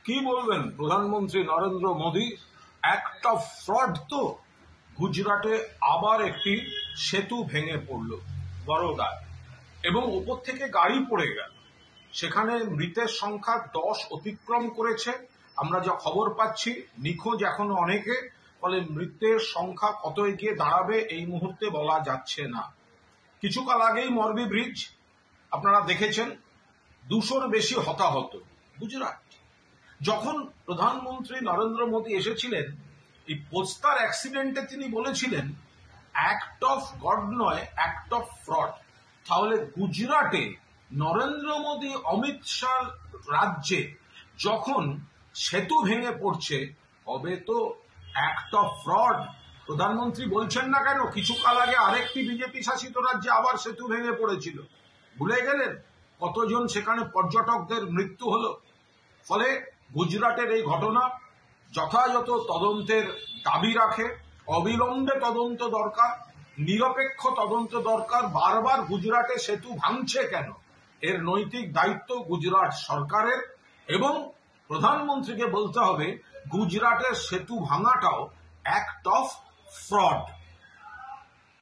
কি বলবেন প্রধানমন্ত্রী নরেন্দ্র মোদী? একটা ফ্রড তো। গুজরাটে আবার একটি সেতু ভেঙে পড়ল বরোদায়, এবং উপর থেকে গাড়ি পড়ে গেল। সেখানে মৃতের সংখ্যা 10 অতিক্রম করেছে। আমরা যা খবর পাচ্ছি, নিখোঁজ এখনো অনেকে। ফলে মৃতের সংখ্যা কত এগিয়ে দাঁড়াবে এই মুহূর্তে বলা যাচ্ছে না। কিছুকাল আগেই মরবি ব্রিজ আপনারা দেখেছেন, 200-র বেশি হতাহত গুজরাট। যখন প্রধানমন্ত্রী নরেন্দ্র মোদী এসেছিলেন, এই পোস্তার অ্যাক্সিডেন্টে তিনি বলেছিলেন অ্যাক্ট অফ গড নয়, অ্যাক্ট অফ ফ্রড। তাহলে গুজরাটে নরেন্দ্র মোদী অমিত শাহ রাজ্যে যখন সেতু ভেঙে পড়ছে, হবে তো অ্যাক্ট অফ ফ্রড। প্রধানমন্ত্রী বলছেন না কেন? কিছুকাল আগে আরেকটি বিজেপি শাসিত রাজ্যে আবার সেতু ভেঙে পড়েছিল, ভুলে গেলেন? কতজন সেখানে পর্যটকদের মৃত্যু হলো। ফলে গুজরাটের এই ঘটনা যথাযথ তদন্তের দাবি রাখে। অবিলম্বে তদন্ত দরকার, নিরপেক্ষ তদন্ত দরকার। বারবার গুজরাটে সেতু ভাঙছে কেন? এর নৈতিক দায়িত্ব গুজরাট সরকারের, এবং প্রধানমন্ত্রীকে বলতে হবে গুজরাটের সেতু ভাঙাটাও অ্যাক্ট অফ ফ্রড।